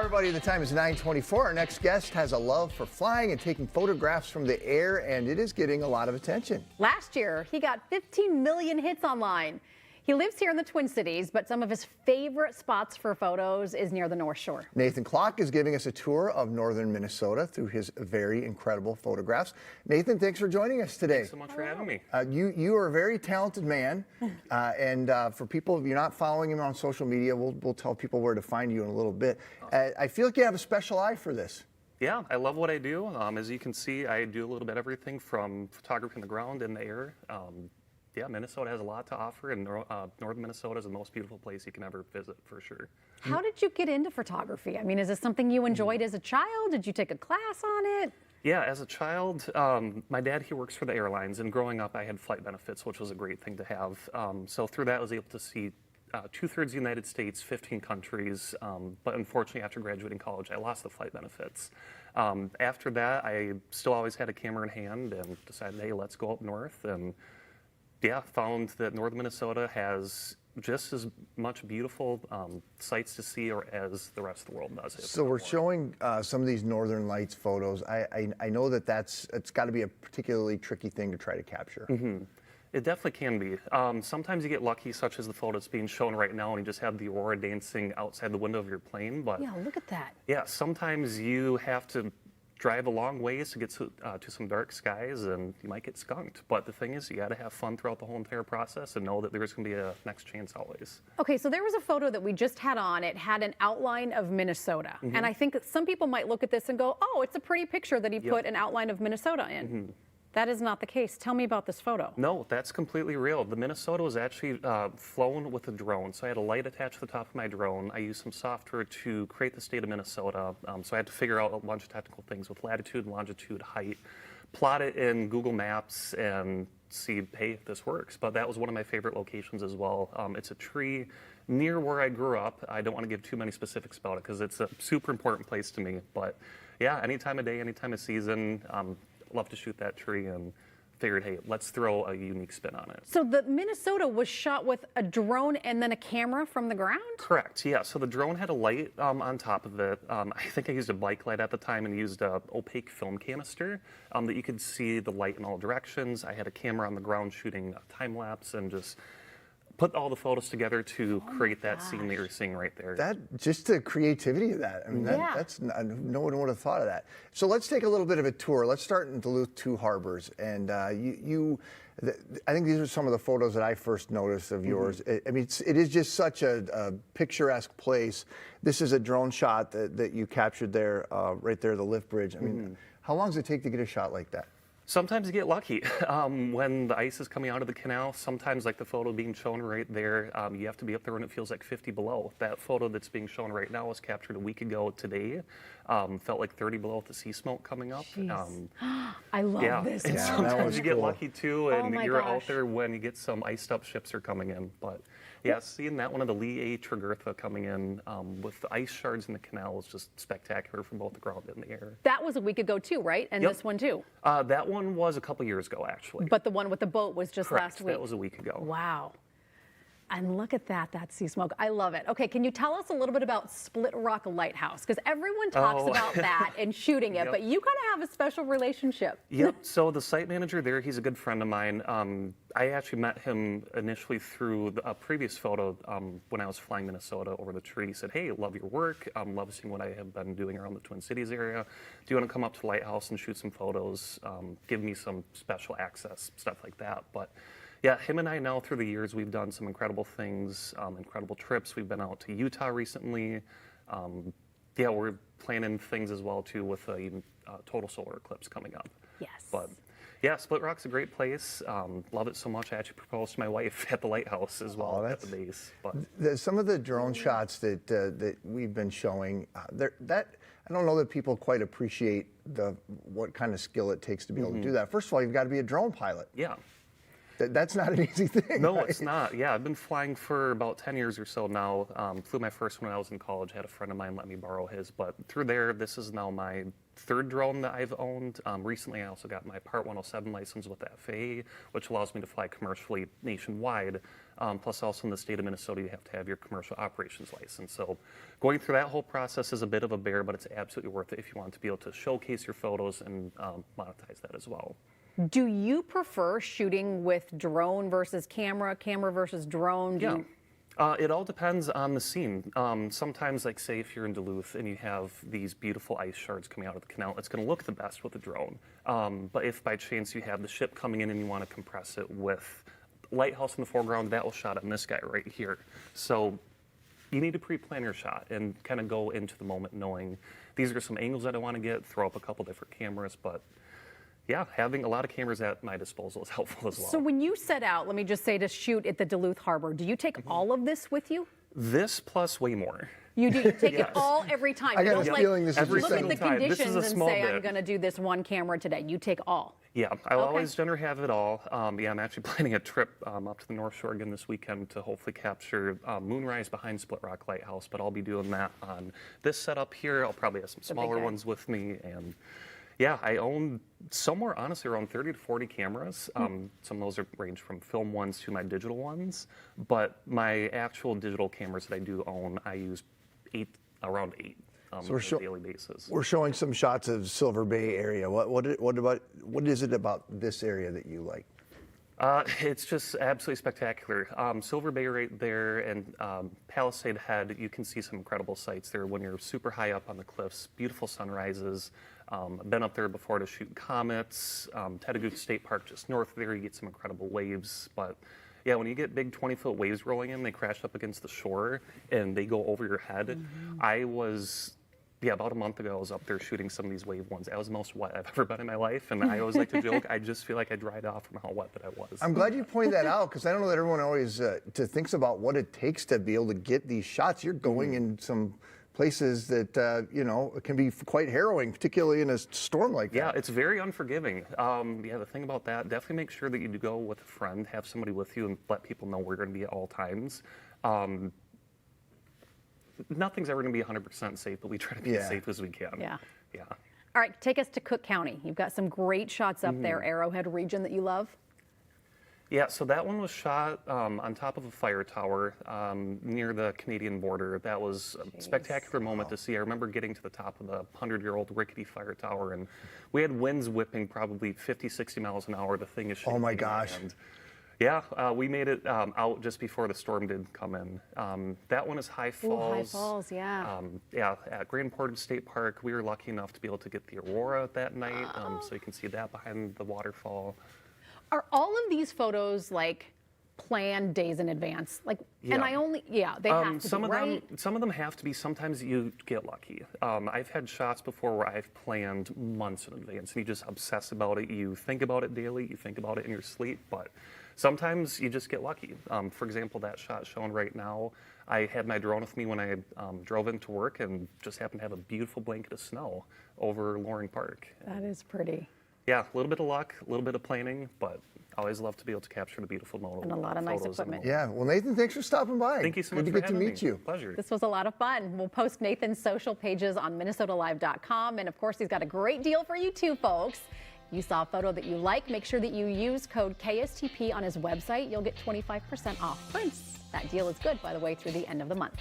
everybody, the time is 9:24. Our next guest has a love for flying and taking photographs from the air, and it is getting a lot of attention. Last year, he got 15 million hits online. He lives here in the Twin Cities, but some of his favorite spots for photos is near the North Shore. Nathan Klok is giving us a tour of northern Minnesota through his very incredible photographs. Nathan, thanks for joining us today. Thanks so much for having me. You are a very talented man, and for people, if you're not following him on social media, we'll tell people where to find you in a little bit. I feel like you have a special eye for this. Yeah, I love what I do. As you can see, I do a little bit of everything from photography in the ground and the air. Yeah, Minnesota has a lot to offer, and northern Minnesota is the most beautiful place you can ever visit, for sure. How did you get into photography? I mean, is this something you enjoyed as a child? Did you take a class on it? Yeah, as a child, my dad, he works for the airlines, and growing up, I had flight benefits, which was a great thing to have. So through that, I was able to see 2/3 the United States, 15 countries, but unfortunately, after graduating college, I lost the flight benefits. After that, I still always had a camera in hand and decided, hey, let's go up north, and yeah, found that northern Minnesota has just as much beautiful sights to see as the rest of the world does. So we're showing some of these northern lights photos. I know that it's got to be a particularly tricky thing to try to capture. Mm-hmm. It definitely can be. Sometimes you get lucky, such as the photo that's being shown right now, and you just have the aurora dancing outside the window of your plane. But yeah, look at that. Yeah, sometimes you have to drive a long ways to get to some dark skies, and you might get skunked. But the thing is, you got to have fun throughout the whole entire process and know that there's going to be a next chance always. Okay, so there was a photo that we just had on. It had an outline of Minnesota. Mm-hmm. And I think that some people might look at this and go, oh, it's a pretty picture that he put an outline of Minnesota in. Mm-hmm. That is not the case. Tell me about this photo. No, that's completely real. The Minnesota was actually flown with a drone. So I had a light attached to the top of my drone. I used some software to create the state of Minnesota. So I had to figure out a bunch of technical things with latitude, longitude, height, plot it in Google Maps, and see, hey, if this works. But that was one of my favorite locations as well. It's a tree near where I grew up. I don't want to give too many specifics about it because it's a super important place to me. But yeah, any time of day, any time of season, love to shoot that tree, and figured, hey, let's throw a unique spin on it. So the Minnesota was shot with a drone and then a camera from the ground? Correct, yeah. So the drone had a light on top of it. I think I used a bike light at the time and used a opaque film canister that you could see the light in all directions. I had a camera on the ground shooting time lapse and just put all the photos together to create that scene that you're seeing right there. That just the creativity of that. I mean, that's no one would have thought of that. So let's take a little bit of a tour. Let's start in Duluth Two Harbors, and I think these are some of the photos that I first noticed of yours. I mean, it is just such a picturesque place. This is a drone shot that you captured there, right there, the lift bridge. I mean, how long does it take to get a shot like that? Sometimes you get lucky. When the ice is coming out of the canal, sometimes like the photo being shown right there, you have to be up there when it feels like 50 below. That photo that's being shown right now was captured a week ago today. Felt like 30 below with the sea smoke coming up. I love this. And sometimes you get lucky too, and you're out gosh. there when you get some iced up ships are coming in. But yeah, seeing that one of the Lee A. Tregurtha coming in with the ice shards in the canal was just spectacular from both the ground and the air. That was a week ago too, right? And this one too? That one was a couple years ago, actually. But the one with the boat was just Correct. last week? That was a week ago. Wow. And look at that sea smoke. I love it. Okay, can you tell us a little bit about Split Rock Lighthouse? Because everyone talks about that and shooting it, but you kind of have a special relationship. Yep, so the site manager there, he's a good friend of mine. I actually met him initially through a previous photo when I was flying Minnesota over the tree. He said, hey, love your work. Love seeing what I have been doing around the Twin Cities area. Do you want to come up to the lighthouse and shoot some photos? Give me some special access, stuff like that. But yeah, him and I now through the years, we've done some incredible things, incredible trips. We've been out to Utah recently. Yeah, we're planning things as well too with a total solar eclipse coming up. Yes. But yeah, Split Rock's a great place. Love it so much. I actually proposed to my wife at the lighthouse as well at the base. But some of the drone shots that we've been showing, I don't know that people quite appreciate what kind of skill it takes to be able to do that. First of all, you've got to be a drone pilot. yeah. That's not an easy thing. No, right? it's not. Yeah, I've been flying for about 10 years or so now. Flew my first one when I was in college. Had a friend of mine let me borrow his, but through there, this is now my third drone that I've owned. Recently, I also got my Part 107 license with the FAA, which allows me to fly commercially nationwide. Plus, also in the state of Minnesota, you have to have your commercial operations license. So going through that whole process is a bit of a bear, but it's absolutely worth it if you want to be able to showcase your photos and monetize that as well. Do you prefer shooting with drone versus camera, camera versus drone? It all depends on the scene. Sometimes, like say if you're in Duluth and you have these beautiful ice shards coming out of the canal, it's going to look the best with a drone. But if by chance you have the ship coming in and you want to compress it with lighthouse in the foreground, that will shot on this guy right here. So you need to pre-plan your shot and kind of go into the moment knowing these are some angles that I want to get, throw up a couple different cameras, but yeah, having a lot of cameras at my disposal is helpful as well. So when you set out, let me just say, to shoot at the Duluth Harbor, do you take all of this with you? This plus way more. You do. You take it all every time. I You got a don't feeling this is every look just at the single time. This is conditions a and small say, I'm bit. going to do this one camera today. You take all. Yeah, I'll Okay. always generally have it all. Yeah, I'm actually planning a trip up to the North Shore again this weekend to hopefully capture moonrise behind Split Rock Lighthouse, but I'll be doing that on this setup here. I'll probably have some smaller guy. ones with me, and yeah, I own somewhere, honestly, around 30 to 40 cameras. Some of those range from film ones to my digital ones, but my actual digital cameras that I do own, I use around eight on a daily basis. We're showing some shots of Silver Bay area. What is it about this area that you like? It's just absolutely spectacular. Silver Bay right there and Palisade Head, you can see some incredible sights there when you're super high up on the cliffs, beautiful sunrises. I've been up there before to shoot comets. Tetagook State Park just north of there, you get some incredible waves. But yeah, when you get big 20-foot waves rolling in, they crash up against the shore and they go over your head. I was... Yeah, about a month ago, I was up there shooting some of these wave ones. That was the most wet I've ever been in my life, and I always like to joke, I just feel like I dried off from how wet that I was. I'm glad you pointed that out because I don't know that everyone always thinks about what it takes to be able to get these shots. You're going in some places that can be quite harrowing, particularly in a storm like that. Yeah, it's very unforgiving. Yeah, the thing about that, definitely make sure that you do go with a friend, have somebody with you, and let people know where you're going to be at all times. Nothing's ever going to be 100% safe, but we try to be as safe as we can. Yeah. Yeah. All right, take us to Cook County. You've got some great shots up there, Arrowhead region that you love. Yeah, so that one was shot on top of a fire tower near the Canadian border. That was a spectacular moment to see. I remember getting to the top of the 100-year-old rickety fire tower, and we had winds whipping probably 50, 60 miles an hour. The thing is shaking. Oh my gosh. And yeah, we made it out just before the storm did come in. That one is High Falls. Ooh, High Falls, yeah. Yeah, at Grand Portage State Park, we were lucky enough to be able to get the aurora that night, so you can see that behind the waterfall. Are all of these photos like planned days in advance? Like, Yeah. and they have to some be, of right? some of them have to be. Sometimes you get lucky. I've had shots before where I've planned months in advance, and you just obsess about it. You think about it daily. You think about it in your sleep, but sometimes you just get lucky. For example, that shot shown right now, I had my drone with me when I drove into work and just happened to have a beautiful blanket of snow over Loring Park. That is pretty. Yeah, a little bit of luck, a little bit of planning, but I always love to be able to capture the beautiful moment. And a lot of nice photos and equipment. Yeah. Well, Nathan, thanks for stopping by. Thank you so much Good for to get to having meet me. you. Pleasure. This was a lot of fun. We'll post Nathan's social pages on MinnesotaLive.com. And of course, he's got a great deal for you too, folks. You saw a photo that you like, make sure that you use code KSTP on his website. You'll get 25% off prints. That deal is good, by the way, through the end of the month.